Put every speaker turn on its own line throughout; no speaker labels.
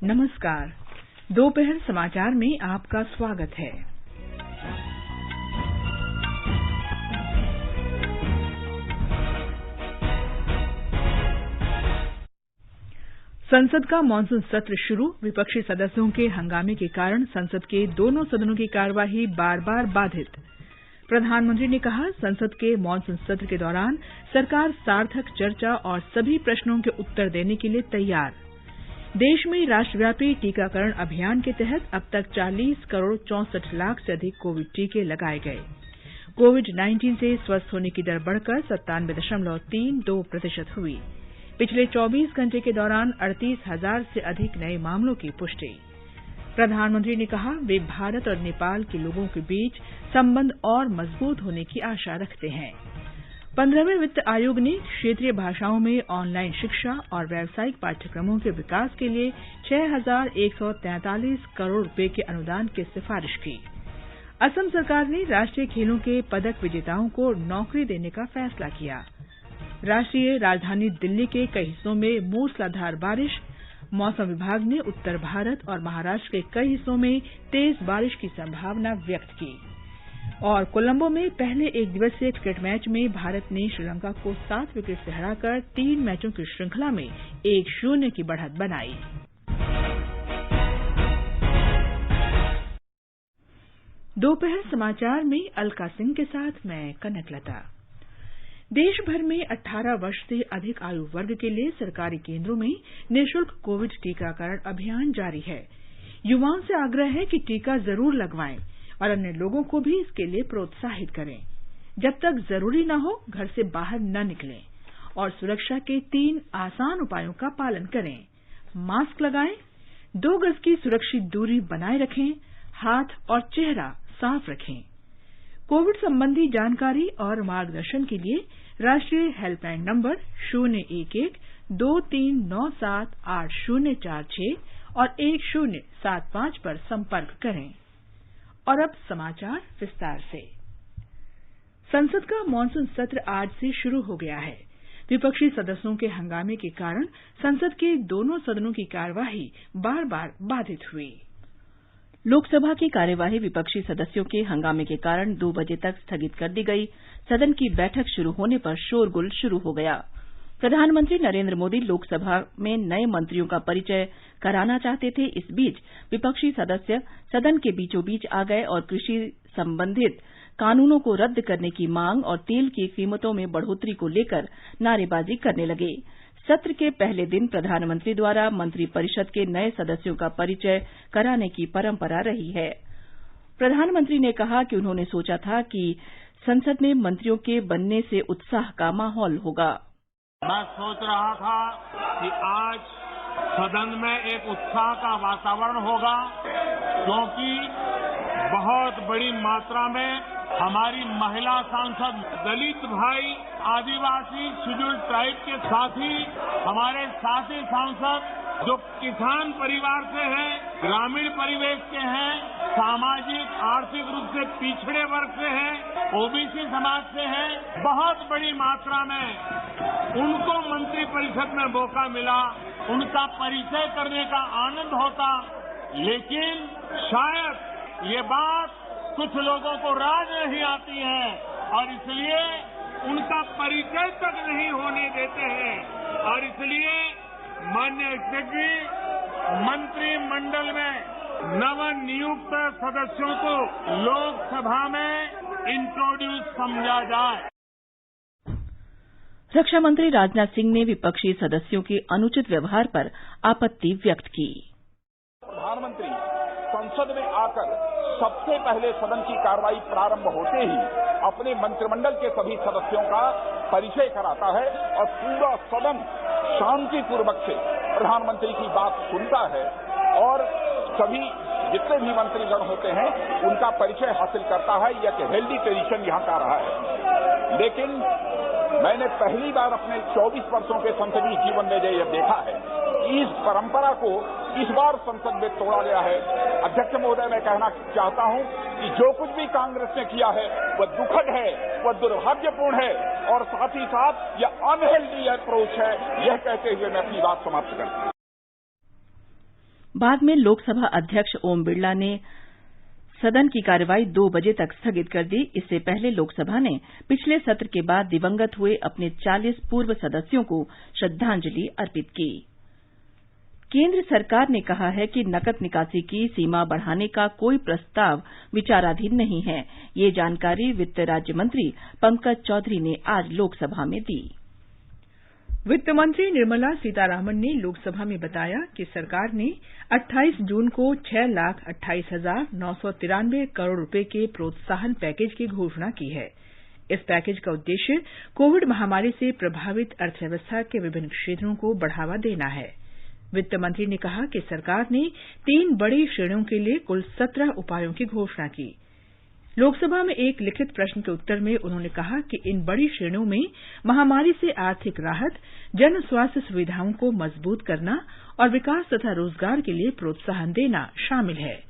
नमस्कार। दोपहर समाचार में आपका स्वागत है। संसद का मानसून सत्र शुरू। विपक्षी सदस्यों के हंगामे के कारण संसद के दोनों सदनों की कार्यवाही बार-बार बाधित। प्रधानमंत्री ने कहा, संसद के मानसून सत्र के दौरान सरकार सार्थक चर्चा और सभी प्रश्नों के उत्तर देने के लिए तैयार। देश में राष्ट्रव्यापी टीकाकरण अभियान के तहत अब तक 40 करोड़ 64 लाख से अधिक कोविड टीके लगाए गए। कोविड-19 से स्वस्थ होने की दर बढ़कर 97.32% हुई। पिछले 24 घंटे के दौरान 38,000 से अधिक नए मामलों की पुष्टि। प्रधानमंत्री ने कहा, वे भारत और नेपाल के लोगों के बीच संबंध और मजबूत होने की आशा रखते हैं। 15वें वित्त आयोग ने क्षेत्रीय भाषाओं में ऑनलाइन शिक्षा और व्यावसायिक पाठ्यक्रमों के विकास के लिए 6,143 करोड़ रुपए के अनुदान की सिफारिश की। असम सरकार ने राष्ट्रीय खेलों के पदक विजेताओं को नौकरी देने का फैसला किया। राष्ट्रीय राजधानी दिल्ली के कई हिस्सों में मूसलाधार बारिश। मौसम विभाग ने उत्तर भारत और महाराष्ट्र के कई हिस्सों में तेज बारिश की संभावना व्यक्त की। और कोलंबो में पहले एक दिवसीय क्रिकेट मैच में भारत ने श्रीलंका को 7 विकेट से हराकर 3 मैचों की श्रृंखला में 1-0 की बढ़त बनाई। दोपहर समाचार में अलका सिंह के साथ मैं कनकलता। देश भर में 18 वर्ष से अधिक आयु वर्ग के लिए सरकारी केंद्रों में निःशुल्क कोविड टीकाकरण अभियान जारी है। युवाओं से आग्रह है कि टीका जरूर लगवाएं और अन्य लोगों को भी इसके लिए प्रोत्साहित करें। जब तक जरूरी न हो, घर से बाहर न निकलें और सुरक्षा के 3 आसान उपायों का पालन करें। मास्क लगाएं, 2 गज की सुरक्षित दूरी बनाए रखें, हाथ और चेहरा साफ रखें। कोविड संबंधी जानकारी और मार्गदर्शन के लिए राष्ट्रीय हेल्पलाइन नंबर 011-2397-8046 और 1075 पर संपर्क करें। और अब समाचार विस्तार से। संसद का मानसून सत्र आज से शुरू हो गया है। विपक्षी सदस्यों के हंगामे के कारण संसद के दोनों सदनों की कार्यवाही बार-बार बाधित हुई।
लोकसभा की कार्यवाही विपक्षी सदस्यों के हंगामे के कारण 2 बजे तक स्थगित कर दी गई। सदन की बैठक शुरू होने पर शोरगुल शुरू हो गया। प्रधानमंत्री नरेंद्र मोदी लोकसभा में नए मंत्रियों का परिचय कराना चाहते थे। इस बीच विपक्षी सदस्य सदन के बीचों बीच आ गए और कृषि संबंधित कानूनों को रद्द करने की मांग और तेल की कीमतों में बढ़ोतरी को लेकर नारेबाजी करने लगे। सत्र के पहले दिन प्रधानमंत्री द्वारा मंत्रिपरिषद के नए सदस्यों का परिचय कराने की परंपरा रही है। प्रधानमंत्री ने कहा कि उन्होंने सोचा था कि संसद में मंत्रियों के बनने से उत्साह का माहौल होगा।
मैं सोच रहा था कि आज सदन में एक उत्साह का वातावरण होगा, क्योंकि बहुत बड़ी मात्रा में हमारी महिला सांसद, दलित भाई, आदिवासी, शेड्यूल्ड ट्राइब के साथी, हमारे साथी सांसद जो किसान परिवार से हैं, ग्रामीण परिवेश के हैं, सामाजिक आर्थिक रूप से पिछड़े वर्ग से हैं, ओबीसी समाज से हैं, बहुत बड़ी मात्रा में उनको मंत्रिपरिषद में मौका मिला, उनका परिचय करने का आनंद होता। लेकिन शायद ये बात कुछ लोगों को राज नहीं आती है और इसलिए उनका परिचय तक नहीं होने देते हैं और इसलिए माननीय अध्यक्ष जी, मंत्रिमंडल में नवनियुक्त सदस्यों को लोकसभा में इंट्रोड्यूस समझा जाए।
रक्षा मंत्री राजनाथ सिंह ने विपक्षी सदस्यों के अनुचित व्यवहार पर आपत्ति व्यक्त की।
प्रधानमंत्री संसद में आकर सबसे पहले सदन की कार्रवाई प्रारंभ होते ही अपने मंत्रिमंडल के सभी सदस्यों का परिचय कराता है और पूरा सदन शांतिपूर्वक से प्रधानमंत्री की बात सुनता है और सभी जितने भी मंत्रीगण होते हैं उनका परिचय हासिल करता है। यह एक हेल्दी ट्रेडिशन यहाँ का रहा है। लेकिन मैंने पहली बार अपने 24 वर्षों के संसदीय जीवन में यह देखा है कि इस परंपरा को इस बार संसद में तोड़ा गया है। अध्यक्ष महोदय, मैं कहना चाहता हूं कि जो कुछ भी कांग्रेस ने किया है वह दुखद है, वह दुर्भाग्यपूर्ण है और साथ ही साथ यह अनहेल्दी अप्रोच है। यह कहते हुए मैं अपनी बात समाप्त करता हूं।
बाद में लोकसभा अध्यक्ष ओम बिरला ने सदन की कार्यवाही 2 बजे तक स्थगित कर दी। इससे पहले लोकसभा ने पिछले सत्र के बाद दिवंगत हुए अपने 40 पूर्व सदस्यों को श्रद्धांजलि अर्पित की। केंद्र सरकार ने कहा है कि नकद निकासी की सीमा बढ़ाने का कोई प्रस्ताव विचाराधीन नहीं है। ये जानकारी वित्त राज्य मंत्री पंकज चौधरी ने आज लोकसभा में दी।
वित्त मंत्री निर्मला सीतारामन ने लोकसभा में बताया कि सरकार ने 28 जून को 6,28,993 करोड़ रुपए के प्रोत्साहन पैकेज की घोषणा की है। इस पैकेज का उद्देश्य कोविड महामारी से प्रभावित अर्थव्यवस्था के विभिन्न क्षेत्रों को बढ़ावा देना है। वित्त मंत्री ने कहा कि सरकार ने 3 बड़ी श्रेणियों के लिए कुल 17 उपायों की घोषणा की। लोकसभा में एक लिखित प्रश्न के उत्तर में उन्होंने कहा कि इन बड़ी श्रेणियों में महामारी से आर्थिक राहत, जन स्वास्थ्य सुविधाओं को मजबूत करना और विकास तथा रोजगार के लिए प्रोत्साहन देना शामिल है।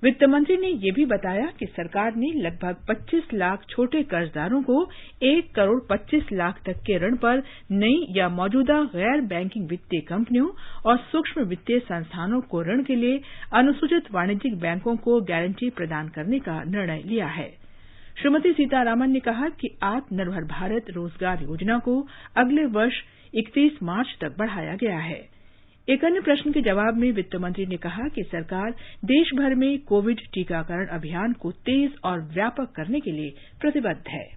वित्त मंत्री ने यह भी बताया कि सरकार ने लगभग 25 लाख छोटे कर्जदारों को 1 करोड़ 25 लाख तक के ऋण पर नई या मौजूदा गैर बैंकिंग वित्तीय कंपनियों और सूक्ष्म वित्तीय संस्थानों को ऋण के लिए अनुसूचित वाणिज्यिक बैंकों को गारंटी प्रदान करने का निर्णय लिया है। श्रीमती सीतारामन ने कहा कि आत्मनिर्भर भारत रोजगार योजना को अगले वर्ष 31 मार्च तक बढ़ाया गया है। एक अन्य प्रश्न के जवाब में वित्त मंत्री ने कहा कि सरकार देश भर में कोविड टीकाकरण अभियान को तेज और व्यापक करने के लिए प्रतिबद्ध है।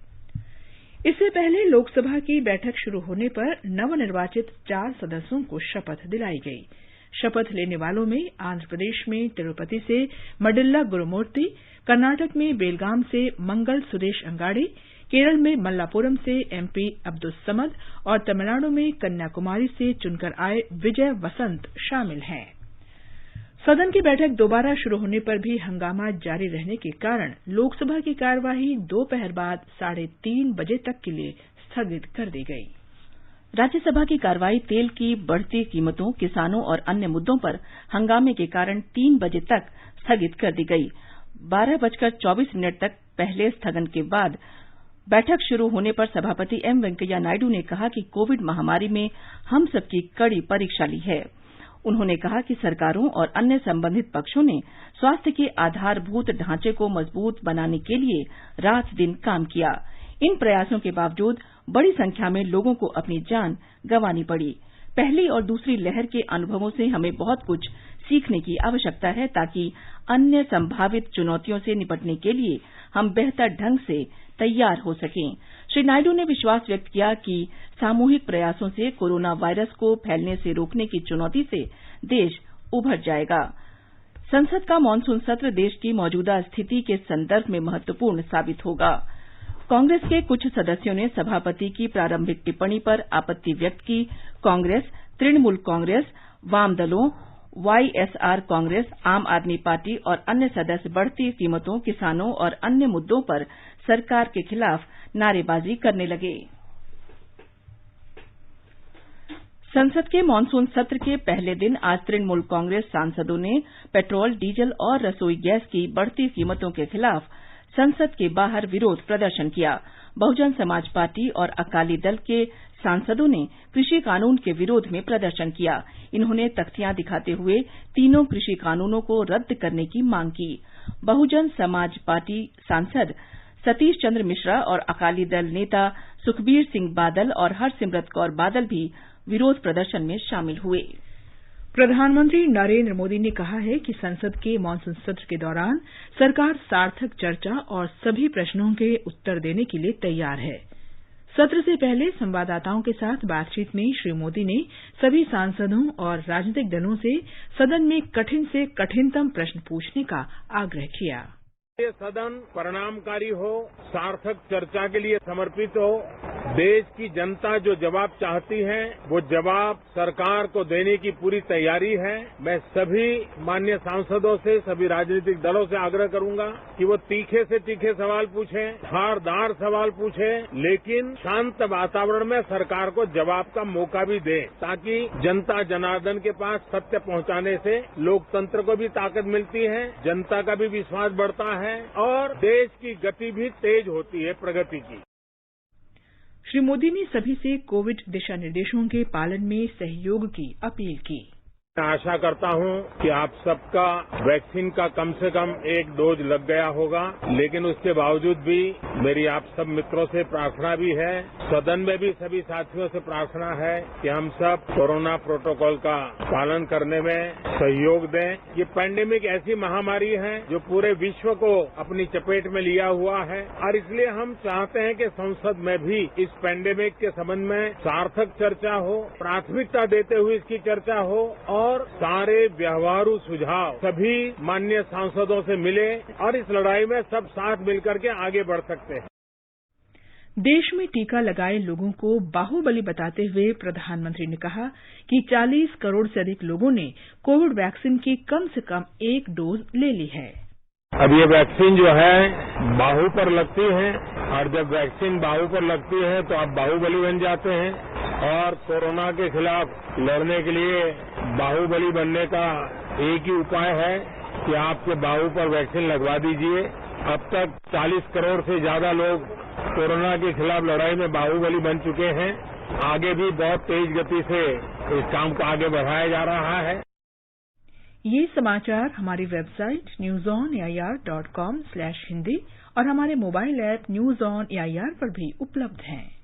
इससे पहले लोकसभा की बैठक शुरू होने पर नवनिर्वाचित 4 सदस्यों को शपथ दिलाई गई। शपथ लेने वालों में आंध्र प्रदेश में तिरुपति से मडिल्ला गुरुमूर्ति, कर्नाटक में बेलगाम से मंगल सुदेश अंगाड़ी, केरल में मल्लापुरम से एमपी अब्दुल समद और तमिलनाडु में कन्याकुमारी से चुनकर आए विजय वसंत शामिल हैं। सदन की बैठक दोबारा शुरू होने पर भी हंगामा जारी रहने के कारण लोकसभा की कार्यवाही दोपहर बाद 3:30 बजे तक के लिए स्थगित कर दी गई।
राज्यसभा की कार्यवाही तेल की बढ़ती कीमतों, किसानों और अन्य मुद्दों पर हंगामे के कारण 3 बजे तक स्थगित कर दी गई। 12:24 तक पहले स्थगन के बाद बैठक शुरू होने पर सभापति एम वेंकैया नायडू ने कहा कि कोविड महामारी में हम सबकी कड़ी परीक्षा ली है। उन्होंने कहा कि सरकारों और अन्य संबंधित पक्षों ने स्वास्थ्य के आधारभूत ढांचे को मजबूत बनाने के लिए रात दिन काम किया। इन प्रयासों के बावजूद बड़ी संख्या में लोगों को अपनी जान गंवानी पड़ी। पहली और दूसरी लहर के अनुभवों से हमें बहुत कुछ सीखने की आवश्यकता है ताकि अन्य संभावित चुनौतियों से निपटने के लिए हम बेहतर ढंग से तैयार हो सकें। श्री नायडू ने विश्वास व्यक्त किया कि सामूहिक प्रयासों से कोरोना वायरस को फैलने से रोकने की चुनौती से देश उभर जाएगा। संसद का मानसून सत्र देश की मौजूदा स्थिति के संदर्भ में महत्वपूर्ण साबित होगा। कांग्रेस के कुछ सदस्यों ने सभापति की प्रारंभिक टिप्पणी पर आपत्ति व्यक्त की। कांग्रेस, तृणमूल कांग्रेस, वाम दलों, वाईएसआर कांग्रेस, आम आदमी पार्टी और अन्य सदस्य बढ़ती कीमतों, किसानों और अन्य मुद्दों पर सरकार के खिलाफ नारेबाजी करने लगे। संसद के मानसून सत्र के पहले दिन आज तृणमूल कांग्रेस सांसदों ने पेट्रोल, डीजल और रसोई गैस की बढ़ती कीमतों के खिलाफ संसद के बाहर विरोध प्रदर्शन किया। बहुजन समाज पार्टी और अकाली दल के सांसदों ने कृषि कानून के विरोध में प्रदर्शन किया। इन्होंने तख्तियां दिखाते हुए तीनों कृषि कानूनों को रद्द करने की मांग की। बहुजन समाज पार्टी सांसद सतीश चंद्र मिश्रा और अकाली दल नेता सुखबीर सिंह बादल और हरसिमरत कौर बादल भी विरोध प्रदर्शन में शामिल हुए।
प्रधानमंत्री नरेंद्र मोदी ने कहा है कि संसद के मानसून सत्र के दौरान सरकार सार्थक चर्चा और सभी प्रश्नों के उत्तर देने के लिए तैयार है। सत्र से पहले संवाददाताओं के साथ बातचीत में श्री मोदी ने सभी सांसदों और राजनीतिक दलों से सदन में कठिन से कठिनतम प्रश्न पूछने का आग्रह किया।
ये सदन परिणामकारी हो, सार्थक चर्चा के लिए समर्पित हो। देश की जनता जो जवाब चाहती है वो जवाब सरकार को देने की पूरी तैयारी है। मैं सभी माननीय सांसदों से, सभी राजनीतिक दलों से आग्रह करूंगा कि वो तीखे से तीखे सवाल पूछें, धारदार सवाल पूछें, लेकिन शांत वातावरण में सरकार को जवाब का मौका भी दें, ताकि जनता जनार्दन के पास सत्य पहुंचाने से लोकतंत्र को भी ताकत मिलती है, जनता का भी विश्वास बढ़ता है और देश की गति भी तेज होती है प्रगति की।
श्री मोदी ने सभी से कोविड दिशा निर्देशों के पालन में सहयोग की अपील की।
मैं आशा करता हूं कि आप सबका वैक्सीन का कम से कम एक डोज लग गया होगा, लेकिन उसके बावजूद भी मेरी आप सब मित्रों से प्रार्थना भी है, सदन में भी सभी साथियों से प्रार्थना है कि हम सब कोरोना प्रोटोकॉल का पालन करने में सहयोग दें। ये पैंडेमिक ऐसी महामारी है जो पूरे विश्व को अपनी चपेट में लिया हुआ है और इसलिए हम चाहते हैं कि संसद में भी इस पैंडेमिक के संबंध में सार्थक चर्चा हो, प्राथमिकता देते हुए इसकी चर्चा हो और सारे व्यवहारू सुझाव सभी माननीय सांसदों से मिले और इस लड़ाई में सब साथ मिलकर के आगे बढ़ सकते हैं।
देश में टीका लगाए लोगों को बाहुबली बताते हुए प्रधानमंत्री ने कहा कि 40 करोड़ से अधिक लोगों ने कोविड वैक्सीन की कम से कम एक डोज ले ली है।
अब ये वैक्सीन जो है बाहु पर लगती है और जब वैक्सीन बाहु पर लगती है तो आप बाहुबली बन जाते हैं और कोरोना के खिलाफ लड़ने के लिए बाहुबली बनने का एक ही उपाय है कि आपके बाहु पर वैक्सीन लगवा दीजिए। अब तक 40 करोड़ से ज्यादा लोग कोरोना के खिलाफ लड़ाई में बाहुबली बन चुके हैं। आगे भी बहुत तेज गति से इस काम को आगे बढ़ाया जा रहा है।
ये समाचार हमारी वेबसाइट newsonair.com/hindi और हमारे mobile app news on AIR पर भी उपलब्ध हैं।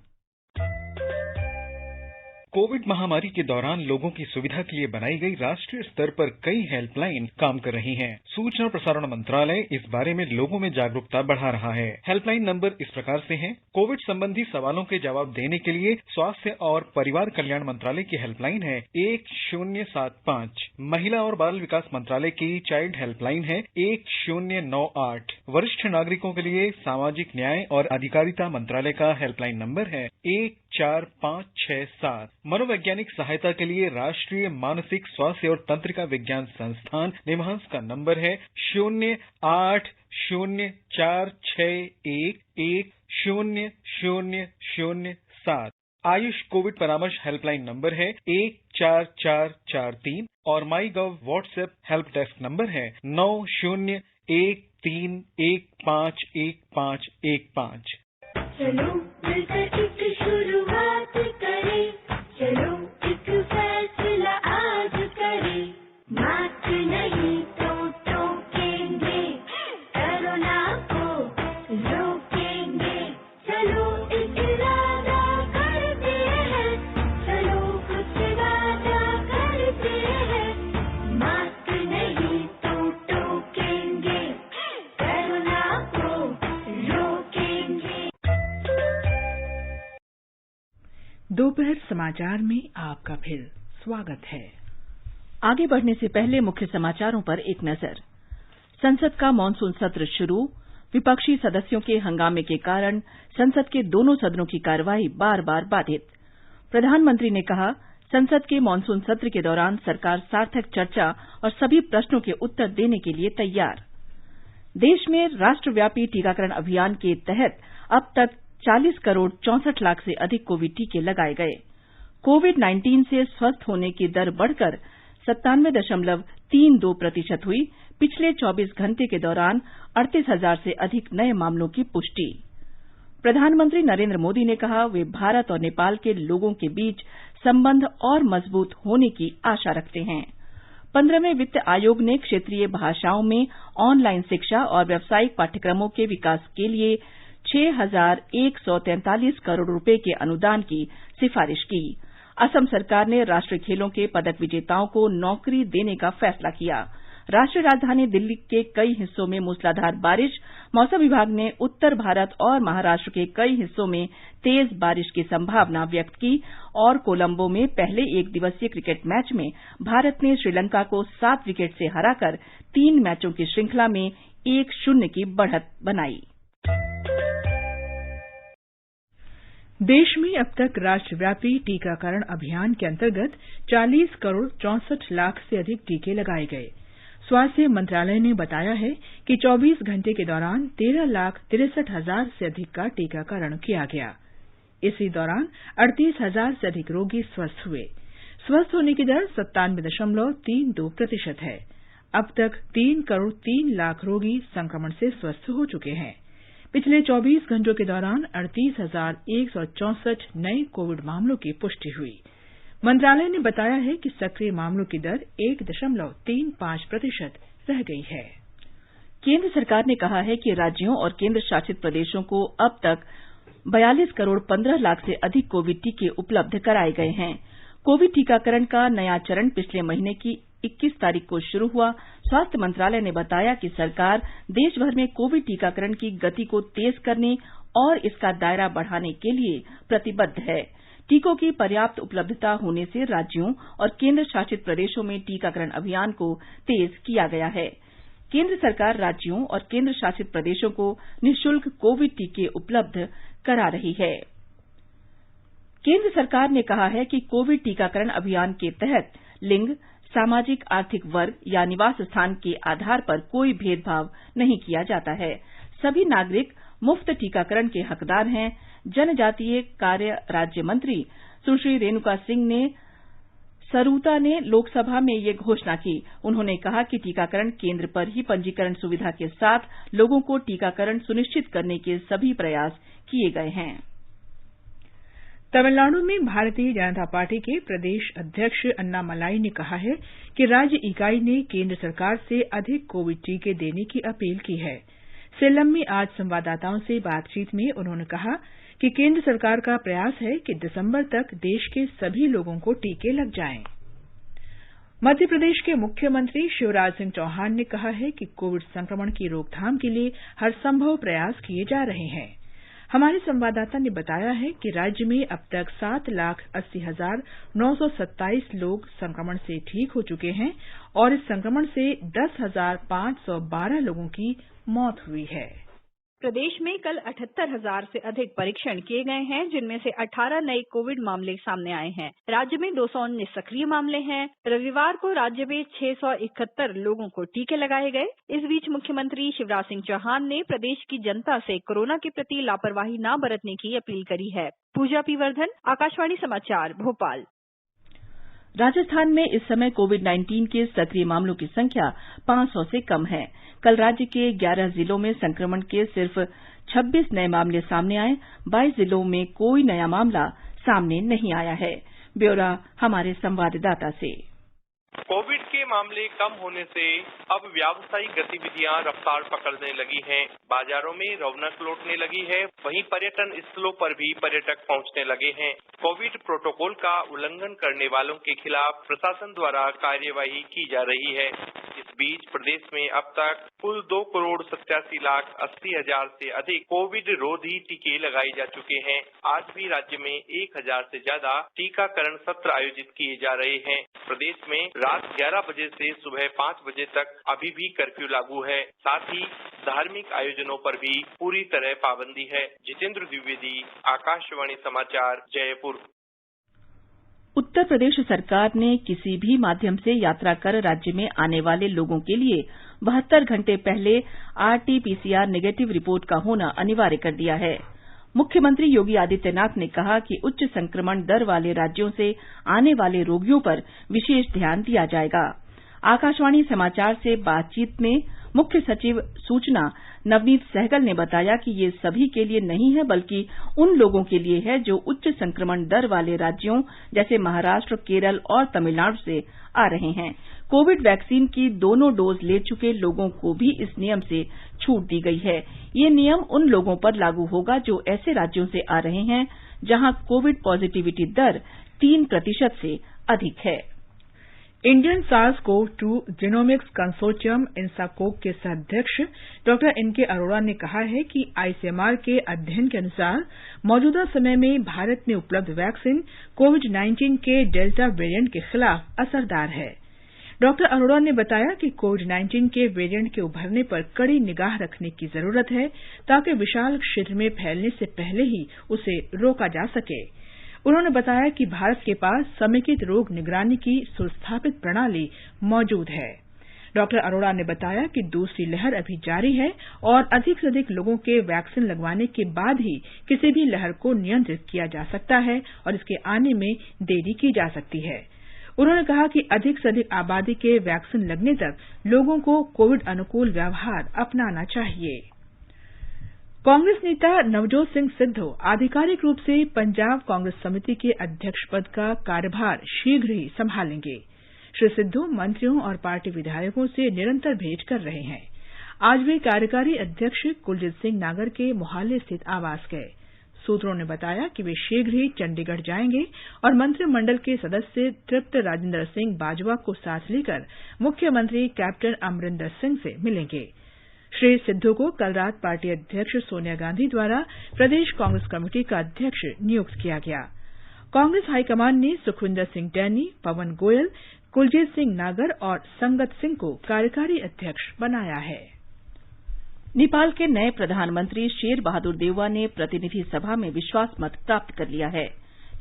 कोविड महामारी के दौरान लोगों की सुविधा के लिए बनाई गई राष्ट्रीय स्तर पर कई हेल्पलाइन काम कर रही हैं। सूचना और प्रसारण मंत्रालय इस बारे में लोगों में जागरूकता बढ़ा रहा है। हेल्पलाइन नंबर इस प्रकार से हैं। कोविड संबंधी सवालों के जवाब देने के लिए स्वास्थ्य और परिवार कल्याण मंत्रालय की हेल्पलाइन है 1075। महिला और बाल विकास मंत्रालय की चाइल्ड हेल्पलाइन है 1098। वरिष्ठ नागरिकों के लिए सामाजिक न्याय और अधिकारिता मंत्रालय का हेल्पलाइन नंबर है 14567। मनोवैज्ञानिक सहायता के लिए राष्ट्रीय मानसिक स्वास्थ्य और तंत्रिका विज्ञान संस्थान निमहांस का नंबर है 0804110007। आयुष कोविड परामर्श हेल्पलाइन नंबर है 14443 और माई गव व्हाट्सएप हेल्प डेस्क नंबर है 9013151515।
चलो मिलकर एक शुरुआत करें, चलो एक फैसला आज करें, मास्क नहीं तो टोकेंगे, कोरोना को रोकेंगे। चलो एक इरादा करते हैं, चलो कुछ वादा करते हैं, मास्क नहीं तो टोकेंगे, कोरोना को रोकेंगे।
दोपहर समाचार में आपका फिर स्वागत है।
आगे बढ़ने से पहले मुख्य समाचारों पर एक नजर। संसद का मानसून सत्र शुरू। विपक्षी सदस्यों के हंगामे के कारण संसद के दोनों सदनों की कार्यवाही बार बार बाधित। प्रधानमंत्री ने कहा, संसद के मानसून सत्र के दौरान सरकार सार्थक चर्चा और सभी प्रश्नों के उत्तर देने के लिए तैयार। देश में राष्ट्रव्यापी टीकाकरण अभियान के तहत अब तक 40 करोड़ 64 लाख से अधिक कोविड टीके लगाए गए। कोविड-19 से स्वस्थ होने की दर बढ़कर 97.32% हुई। पिछले 24 घंटे के दौरान 38,000 से अधिक नए मामलों की पुष्टि। प्रधानमंत्री नरेंद्र मोदी ने कहा, वे भारत और नेपाल के लोगों के बीच संबंध और मजबूत होने की आशा रखते हैं। 15वें वित्त आयोग ने क्षेत्रीय भाषाओं में ऑनलाइन शिक्षा और व्यावसायिक पाठ्यक्रमों के विकास के लिए 6,143 करोड़ रुपए के अनुदान की सिफारिश की। असम सरकार ने राष्ट्रीय खेलों के पदक विजेताओं को नौकरी देने का फैसला किया। राष्ट्रीय राजधानी दिल्ली के कई हिस्सों में मूसलाधार बारिश। मौसम विभाग ने उत्तर भारत और महाराष्ट्र के कई हिस्सों में तेज बारिश की संभावना व्यक्त की। और कोलंबो में पहले एक दिवसीय क्रिकेट मैच में भारत ने श्रीलंका को 7 विकेट से हराकर 3 मैचों की श्रृंखला में 1-0 की बढ़त बनाई।
देश में अब तक राष्ट्रव्यापी टीकाकरण अभियान के अंतर्गत 40 करोड़ 64 लाख से अधिक टीके लगाए गए। स्वास्थ्य मंत्रालय ने बताया है कि 24 घंटे के दौरान 13,63,000 से अधिक का टीकाकरण किया गया। इसी दौरान 38,000 से अधिक रोगी स्वस्थ हुए। स्वस्थ होने की दर 97.32% है। अब तक 3 करोड़ 3 लाख रोगी संक्रमण से स्वस्थ हो चुके हैं। पिछले 24 घंटों के दौरान 38,164 नए कोविड मामलों की पुष्टि हुई। मंत्रालय ने बताया है कि सक्रिय मामलों की दर 1.35% रह गई है।
केंद्र सरकार ने कहा है कि राज्यों और केंद्र शासित प्रदेशों को अब तक 42 करोड़ 15 लाख से अधिक कोविड टीके उपलब्ध कराए गए हैं। कोविड टीकाकरण का नया चरण पिछले महीने की 21 तारीख को शुरू हुआ। स्वास्थ्य मंत्रालय ने बताया कि सरकार देश भर में कोविड टीकाकरण की गति को तेज करने और इसका दायरा बढ़ाने के लिए प्रतिबद्ध है। टीकों की पर्याप्त उपलब्धता होने से राज्यों और केंद्र शासित प्रदेशों में टीकाकरण अभियान को तेज किया गया है। केंद्र सरकार राज्यों और केंद्र शासित प्रदेशों को निःशुल्क कोविड टीके उपलब्ध करा रही है। केंद्र सरकार ने कहा है कि कोविड टीकाकरण अभियान के तहत लिंग, सामाजिक आर्थिक वर्ग या निवास स्थान के आधार पर कोई भेदभाव नहीं किया जाता है। सभी नागरिक मुफ्त टीकाकरण के हकदार हैं। जनजातीय कार्य राज्य मंत्री सुश्री रेणुका सिंह ने सरूता ने लोकसभा में ये घोषणा की। उन्होंने कहा कि टीकाकरण केंद्र पर ही पंजीकरण सुविधा के साथ लोगों को टीकाकरण सुनिश्चित करने के सभी प्रयास किए गए हैं।
तमिलनाडु में भारतीय जनता पार्टी के प्रदेश अध्यक्ष अन्नामलाई ने कहा है कि राज्य इकाई ने केंद्र सरकार से अधिक कोविड टीके देने की अपील की है। सेलम में आज संवाददाताओं से बातचीत में उन्होंने कहा कि केंद्र सरकार का प्रयास है कि दिसंबर तक देश के सभी लोगों को टीके लग जाएं। मध्य प्रदेश के मुख्यमंत्री शिवराज सिंह चौहान ने कहा है कि कोविड संक्रमण की रोकथाम के लिए हर संभव प्रयास किए जा रहे हैं। हमारे संवाददाता ने बताया है कि राज्य में अब तक 7,80,927 लोग संक्रमण से ठीक हो चुके हैं और इस संक्रमण से 10,512 लोगों की मौत हुई है।
प्रदेश में कल 78,000 से अधिक परीक्षण किए गए हैं, जिनमें से 18 नए कोविड मामले सामने आए हैं। राज्य में 219 सक्रिय मामले हैं। रविवार को राज्य में 671 लोगों को टीके लगाए गए। इस बीच मुख्यमंत्री शिवराज सिंह चौहान ने प्रदेश की जनता से कोरोना के प्रति लापरवाही न बरतने की अपील करी है। पूजा पी वर्धन, आकाशवाणी समाचार, भोपाल।
राजस्थान में इस समय कोविड-19 के सक्रिय मामलों की संख्या 500 से कम है। कल राज्य के 11 जिलों में संक्रमण के सिर्फ 26 नए मामले सामने आए। 22 जिलों में कोई नया मामला सामने नहीं आया है। ब्यौरा हमारे संवाददाता से।
कोविड के मामले कम होने से अब व्यावसायिक गतिविधियां रफ्तार पकड़ने लगी हैं। बाजारों में रौनक लौटने लगी है। वहीं पर्यटन स्थलों पर भी पर्यटक पहुंचने लगे हैं। कोविड प्रोटोकॉल का उल्लंघन करने वालों के खिलाफ प्रशासन द्वारा कार्यवाही की जा रही है। इस बीच प्रदेश में अब तक कुल 2,87,80,000 से अधिक कोविड रोधी टीके लगाए जा चुके हैं। आज भी राज्य में 1,000 से ज्यादा टीकाकरण सत्र आयोजित किए जा रहे हैं। प्रदेश में रात 11 बजे से सुबह 5 बजे तक अभी भी कर्फ्यू लागू है। साथ ही धार्मिक आयोजनों पर भी पूरी तरह पाबंदी है। जितेंद्र द्विवेदी, आकाशवाणी समाचार, जयपुर।
उत्तर प्रदेश सरकार ने किसी भी माध्यम से यात्रा कर राज्य में आने वाले लोगों के लिए 72 घंटे पहले आरटी-पीसीआर नेगेटिव रिपोर्ट का होना अनिवार्य कर दिया है। मुख्यमंत्री योगी आदित्यनाथ ने कहा कि उच्च संक्रमण दर वाले राज्यों से आने वाले रोगियों पर विशेष ध्यान दिया जाएगा। आकाशवाणी समाचार से बातचीत में मुख्य सचिव सूचना नवनीत सहगल ने बताया कि ये सभी के लिए नहीं है, बल्कि उन लोगों के लिए है जो उच्च संक्रमण दर वाले राज्यों जैसे महाराष्ट्र, केरल और तमिलनाडु से आ रहे हैं। कोविड वैक्सीन की दोनों डोज ले चुके लोगों को भी इस नियम से छूट दी गई है। ये नियम उन लोगों पर लागू होगा जो ऐसे राज्यों से आ रहे हैं जहां कोविड पॉजिटिविटी दर 3% से अधिक है।
Indian SARS-CoV-2 genomics consortium INSACOG के सह-अध्यक्ष डॉ एनके अरोड़ा ने कहा है कि आईसीएमआर के अध्ययन के अनुसार मौजूदा समय में भारत में उपलब्ध वैक्सीन कोविड-19 के डेल्टा वेरिएंट के खिलाफ असरदार है। डॉ अरोड़ा ने बताया कि कोविड-19 के वेरिएंट के उभरने पर कड़ी निगाह रखने की जरूरत है ताकि विशाल क्षेत्र में फैलने से पहले ही उसे रोका जा सके। उन्होंने बताया कि भारत के पास समेकित रोग निगरानी की सुस्थापित प्रणाली मौजूद है। डॉ अरोड़ा ने बताया कि दूसरी लहर अभी जारी है और अधिक से अधिक लोगों के वैक्सीन लगवाने के बाद ही किसी भी लहर को नियंत्रित किया जा सकता है और इसके आने में देरी की जा सकती है। उन्होंने कहा कि अधिक से अधिक आबादी के वैक्सीन लगने तक लोगों को कोविड अनुकूल व्यवहार अपनाना चाहिए। कांग्रेस नेता नवजोत सिंह सिद्धू आधिकारिक रूप से पंजाब कांग्रेस समिति के अध्यक्ष पद का कार्यभार शीघ्र ही संभालेंगे। श्री सिद्धू मंत्रियों और पार्टी विधायकों से निरंतर भेंट कर रहे हैं। आज वे कार्यकारी अध्यक्ष कुलजीत सिंह नागर के मोहाली स्थित आवास गए। सूत्रों ने बताया कि वे शीघ्र ही चंडीगढ़ जाएंगे और मंत्रिमंडल के सदस्य तृप्त राजेंद्र सिंह बाजवा को साथ लेकर मुख्यमंत्री कैप्टन अमरिंदर सिंह से मिलेंगे। श्री सिद्धू को कल रात पार्टी अध्यक्ष सोनिया गांधी द्वारा प्रदेश कांग्रेस कमेटी का अध्यक्ष नियुक्त किया गया। कांग्रेस हाईकमान ने सुखविंदर सिंह डैनी, पवन गोयल, कुलजीत सिंह नागर और संगत सिंह को कार्यकारी अध्यक्ष बनाया है।
नेपाल के नए प्रधानमंत्री शेर बहादुर देउवा ने प्रतिनिधि सभा में विश्वास मत प्राप्त कर लिया है।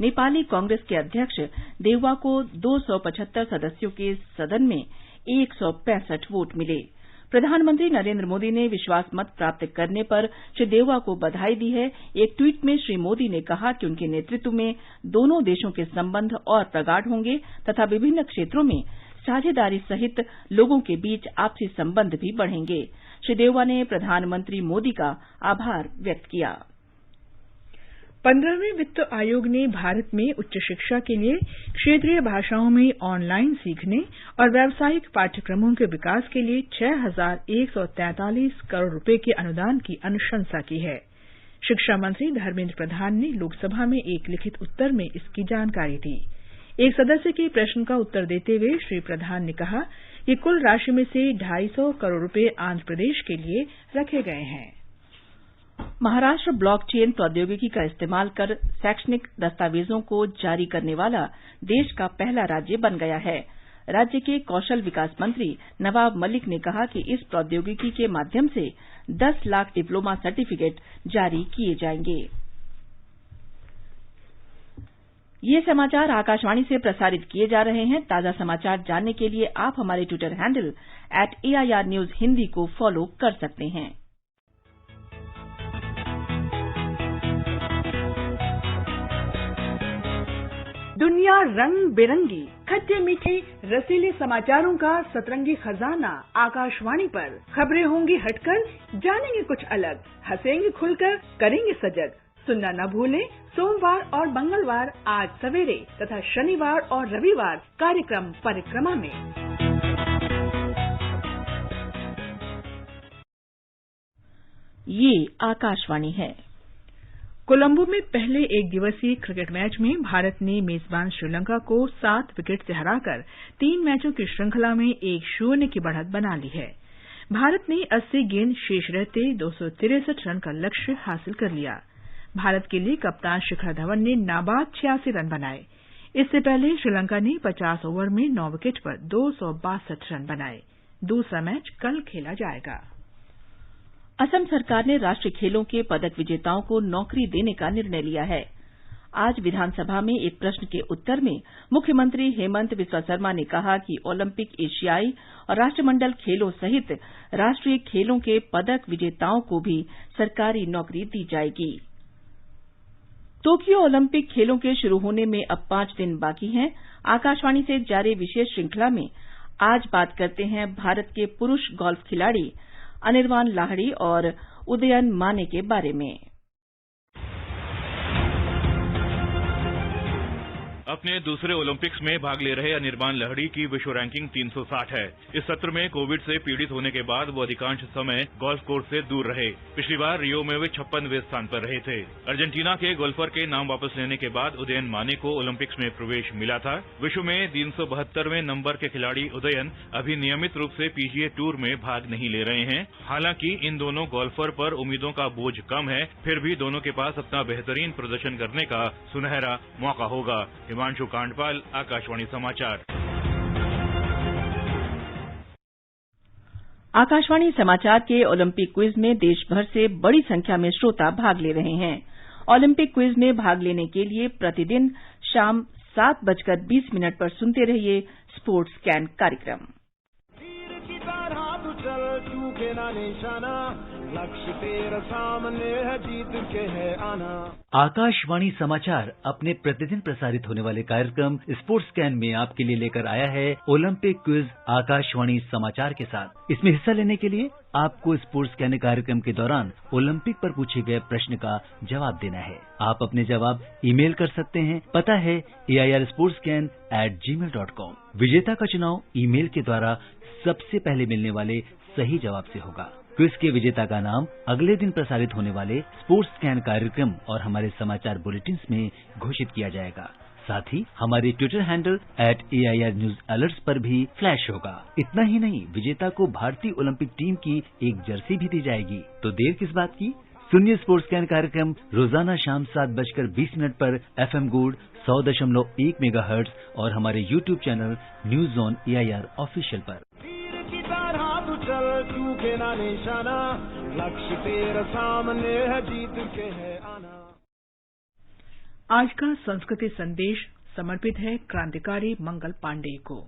नेपाली कांग्रेस के अध्यक्ष देउवा को 275 सदस्यों के सदन में 165 वोट मिले। प्रधानमंत्री नरेंद्र मोदी ने विश्वास मत प्राप्त करने पर श्री देउवा को बधाई दी है। एक ट्वीट में श्री मोदी ने कहा कि उनके नेतृत्व में दोनों देशों के संबंध और प्रगाढ़ होंगे तथा विभिन्न क्षेत्रों में साझेदारी सहित लोगों के बीच आपसी संबंध भी बढ़ेंगे। श्री देउवा ने प्रधानमंत्री मोदी का आभार व्यक्त किया।
15वें वित्त आयोग ने भारत में उच्च शिक्षा के लिए क्षेत्रीय भाषाओं में ऑनलाइन सीखने और व्यावसायिक पाठ्यक्रमों के विकास के लिए 6,143 करोड़ रुपए के अनुदान की अनुशंसा की है। शिक्षा मंत्री धर्मेंद्र प्रधान ने लोकसभा में एक लिखित उत्तर में इसकी जानकारी दी। एक सदस्य के प्रश्न का उत्तर देते हुए श्री प्रधान ने कहा कि कुल राशि में से 250 करोड़ रुपए आंध्र प्रदेश के लिए रखे गए हैं।
महाराष्ट्र ब्लॉकचेन प्रौद्योगिकी का इस्तेमाल कर शैक्षणिक दस्तावेजों को जारी करने वाला देश का पहला राज्य बन गया है। राज्य के कौशल विकास मंत्री नवाब मलिक ने कहा कि इस प्रौद्योगिकी के माध्यम से 10 लाख डिप्लोमा सर्टिफिकेट जारी किए जाएंगे। ये समाचार आकाशवाणी से प्रसारित किए जा रहे हैं। ताजा समाचार जानने के लिए आप हमारे Twitter handle @AIR News Hindi को फॉलो कर सकते हैं।
दुनिया रंग बिरंगी, खट्टे मीठे रसीले समाचारों का सतरंगी खजाना आकाशवाणी पर। खबरें होंगी हटकर, जानेंगे कुछ अलग, हंसेंगे खुलकर, करेंगे सजग। सुनना न भूलें सोमवार और मंगलवार 8 सवेरे तथा शनिवार और रविवार कार्यक्रम परिक्रमा में।
ये आकाशवाणी है।
कोलंबो में पहले एक दिवसीय क्रिकेट मैच में भारत ने मेजबान श्रीलंका को 7 विकेट से हराकर 3 मैचों की श्रृंखला में 1-0 की बढ़त बना ली है। भारत ने 80 गेंद शेष रहते 263 रन का लक्ष्य हासिल कर लिया। भारत के लिए कप्तान शिखर धवन ने नाबाद 86 रन बनाए। इससे पहले श्रीलंका ने 50 ओवर में 9 विकेट पर 262 रन बनाए। दूसरा मैच कल खेला जाएगा।
असम सरकार ने राष्ट्रीय खेलों के पदक विजेताओं को नौकरी देने का निर्णय लिया है। आज विधानसभा में एक प्रश्न के उत्तर में मुख्यमंत्री हेमंत बिस्वा शर्मा ने कहा कि ओलंपिक, एशियाई और राष्ट्रमंडल खेलों सहित राष्ट्रीय खेलों के पदक विजेताओं को भी सरकारी नौकरी दी जाएगी। टोक्यो ओलंपिक खेलों के शुरू होने में अब 5 दिन बाकी हैं। आकाशवाणी से जारी विशेष श्रृंखला में आज बात करते हैं भारत के पुरुष गोल्फ खिलाड़ी अनिर्बान लाहिड़ी और उदयन माने के बारे में।
अपने दूसरे ओलंपिक्स में भाग ले रहे अनिर्बान लाहिड़ी की विश्व रैंकिंग 360 है। इस सत्र में कोविड से पीड़ित होने के बाद वो अधिकांश समय गोल्फ कोर्स से दूर रहे। पिछली बार रियो में वे 56वें स्थान पर रहे थे। अर्जेंटीना के गोल्फर के नाम वापस लेने के बाद उदयन माने को ओलंपिक्स में प्रवेश मिला था। विश्व में 372वें नंबर के खिलाड़ी उदयन अभी नियमित रूप से पीजीए टूर में भाग नहीं ले रहे हैं। हालांकि इन दोनों गोल्फर पर उम्मीदों का बोझ कम है, फिर भी दोनों के पास अपना बेहतरीन प्रदर्शन करने का सुनहरा मौका होगा। हिमांशु कांडपाल, आकाशवाणी समाचार।
आकाशवाणी समाचार के ओलंपिक क्विज में देश भर से बड़ी संख्या में श्रोता भाग ले रहे हैं। ओलंपिक क्विज में भाग लेने के लिए प्रतिदिन शाम 7:20 पर सुनते रहिए स्पोर्ट्स कैन कार्यक्रम।
चल चूके ना निशाना, लक्ष्य तेरा सामने है, जीत के है आना।
आकाशवाणी समाचार अपने प्रतिदिन प्रसारित होने वाले कार्यक्रम स्पोर्ट्स कैन में आपके लिए लेकर आया है ओलंपिक क्विज आकाशवाणी समाचार के साथ। इसमें हिस्सा लेने के लिए आपको स्पोर्ट्स कैन कार्यक्रम के दौरान ओलंपिक पर पूछे गए प्रश्न का जवाब देना है। आप अपने जवाब ईमेल कर सकते हैं। पता है airsportscan@gmail.com। विजेता का चुनाव ईमेल के द्वारा सबसे पहले मिलने वाले सही जवाब से होगा। क्विज के विजेता का नाम अगले दिन प्रसारित होने वाले स्पोर्ट्स कैन कार्यक्रम और हमारे समाचार बुलेटिन में घोषित किया जाएगा। साथ ही हमारे Twitter handle @AIR News Alerts पर भी फ्लैश होगा। इतना ही नहीं, विजेता को भारतीय ओलंपिक टीम की एक जर्सी भी दी जाएगी। तो देर किस बात की, सुनिए स्पोर्ट्स कैन कार्यक्रम रोजाना शाम 7:20 पर FM गोल्ड 100.1 मेगाहर्ट्ज और हमारे YouTube channel news on AIR official पर।
चल चूके ना निशाना, लक्ष्य तेरा सामने है, जीत के है आना।
आज का संस्कृति संदेश समर्पित है क्रांतिकारी मंगल पांडे को।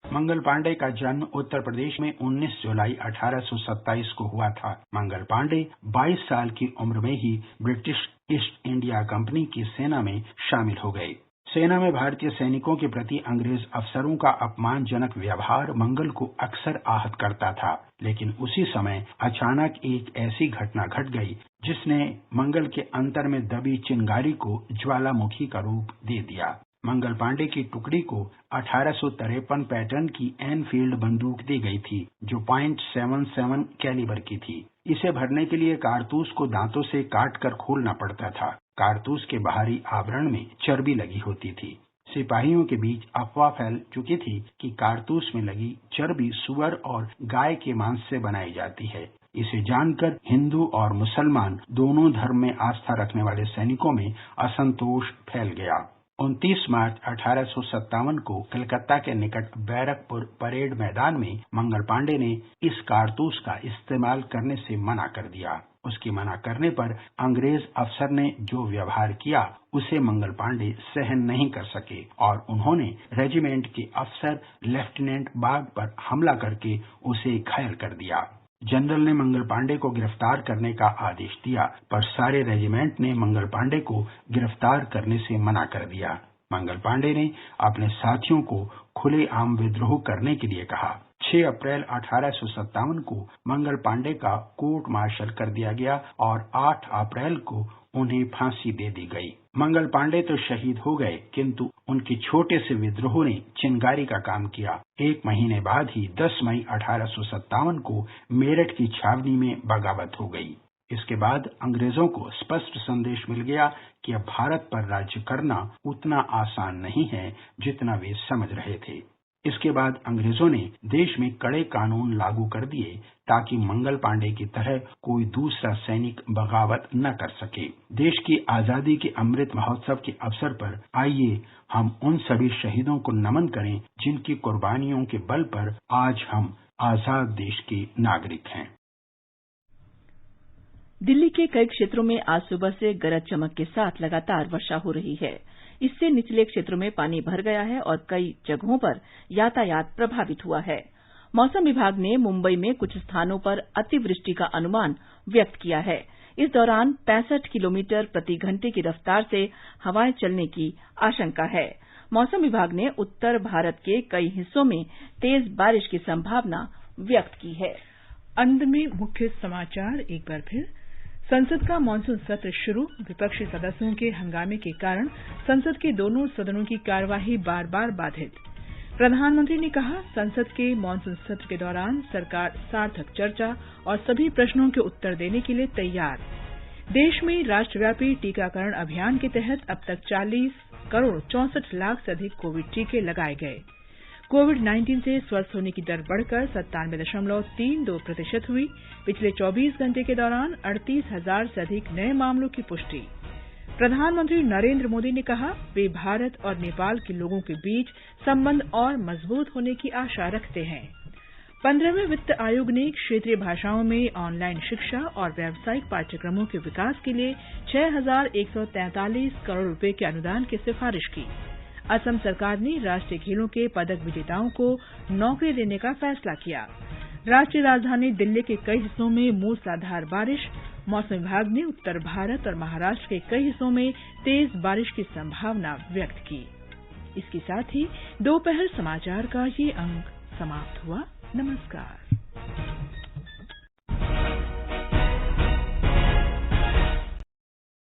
मंगल पांडे का जन्म उत्तर प्रदेश में 19 जुलाई 1827 को हुआ था। मंगल पांडे 22 साल की उम्र में ही ब्रिटिश ईस्ट इंडिया कंपनी की सेना में शामिल हो गए। सेना में भारतीय सैनिकों के प्रति अंग्रेज अफसरों का अपमानजनक व्यवहार मंगल को अक्सर आहत करता था, लेकिन उसी समय अचानक एक ऐसी घटना घट गई जिसने मंगल के अंतर में दबी चिंगारी को ज्वालामुखी का रूप दे दिया। मंगल पांडे की टुकड़ी को 1853 पैटर्न की एनफील्ड बंदूक दी गई थी, जो .77 कैलिबर की थी। इसे भरने के लिए कारतूस को दांतों से काटकर खोलना पड़ता था। कारतूस के बाहरी आवरण में चर्बी लगी होती थी। सिपाहियों के बीच अफवाह फैल चुकी थी कि कारतूस में लगी चर्बी सुअर और गाय के मांस से बनाई जाती है। इसे जानकर हिंदू और मुसलमान दोनों धर्म में आस्था रखने वाले सैनिकों में असंतोष फैल गया। 29 मार्च 1857 को कलकत्ता के निकट बैरकपुर परेड मैदान में मंगल पांडे ने इस कारतूस का इस्तेमाल करने से मना कर दिया। उसकी मना करने पर अंग्रेज अफसर ने जो व्यवहार किया उसे मंगल पांडे सहन नहीं कर सके और उन्होंने रेजिमेंट के अफसर लेफ्टिनेंट बाग पर हमला करके उसे घायल कर दिया। जनरल ने मंगल पांडे को गिरफ्तार करने का आदेश दिया, पर सारे रेजिमेंट ने मंगल पांडे को गिरफ्तार करने से मना कर दिया। मंगल पांडे ने अपने साथियों को खुलेआम विद्रोह करने के लिए कहा। 6 अप्रैल 1857 को मंगल पांडे का कोर्ट मार्शल कर दिया गया और 8 अप्रैल को उन्हें फांसी दे दी गई। मंगल पांडे तो शहीद हो गए, किंतु उनके छोटे से विद्रोह ने चिंगारी का काम किया। 1 महीने बाद ही 10 मई 1857 को मेरठ की छावनी में बगावत हो गई। इसके बाद अंग्रेजों को स्पष्ट संदेश मिल गया कि अब भारत पर राज्य करना उतना आसान नहीं है जितना वे समझ रहे थे। इसके बाद अंग्रेजों ने देश में कड़े कानून लागू कर दिए ताकि मंगल पांडे की तरह कोई दूसरा सैनिक बगावत न कर सके। देश की आजादी के अमृत महोत्सव के अवसर पर आइए हम उन सभी शहीदों को नमन करें जिनकी कुर्बानियों के बल पर आज हम आजाद देश के नागरिक हैं।
दिल्ली के कई क्षेत्रों में आज सुबह से गरज चमक के साथ लगातार वर्षा हो रही है। इससे निचले क्षेत्रों में पानी भर गया है और कई जगहों पर यातायात प्रभावित हुआ है। मौसम विभाग ने मुंबई में कुछ स्थानों पर अतिवृष्टि का अनुमान व्यक्त किया है। इस दौरान 65 किलोमीटर प्रति घंटे की रफ्तार से हवाएं चलने की आशंका है। मौसम विभाग ने उत्तर भारत के कई हिस्सों में तेज बारिश की संभावना व्यक्त की है।
अंत में मुख्य समाचार एक बार फिर। संसद का मानसून सत्र शुरू। विपक्षी सदस्यों के हंगामे के कारण संसद के दोनों सदनों की कार्यवाही बार बार बाधित। प्रधानमंत्री ने कहा, संसद के मानसून सत्र के दौरान सरकार सार्थक चर्चा और सभी प्रश्नों के उत्तर देने के लिए तैयार। देश में राष्ट्रव्यापी टीकाकरण अभियान के तहत अब तक 40,64,00,000 से अधिक कोविड टीके लगाए गए। कोविड-19 से स्वस्थ होने की दर बढ़कर 97.32% हुई। पिछले 24 घंटे के दौरान 38,000 से अधिक नए मामलों की पुष्टि। प्रधानमंत्री नरेंद्र मोदी ने कहा, वे भारत और नेपाल के लोगों के बीच संबंध और मजबूत होने की आशा रखते हैं। 15वें वित्त आयोग ने क्षेत्रीय भाषाओं में ऑनलाइन शिक्षा और व्यावसायिक पाठ्यक्रमों के विकास के लिए 6,143 करोड़ रुपए के अनुदान की सिफारिश की। असम सरकार ने राष्ट्रीय खेलों के पदक विजेताओं को नौकरी देने का फैसला किया। राष्ट्रीय राजधानी दिल्ली के कई हिस्सों में मूसलाधार बारिश। मौसम विभाग ने उत्तर भारत और महाराष्ट्र के कई हिस्सों में तेज बारिश की संभावना व्यक्त की। इसके साथ ही दोपहर समाचार का ये अंक समाप्त हुआ। नमस्कार।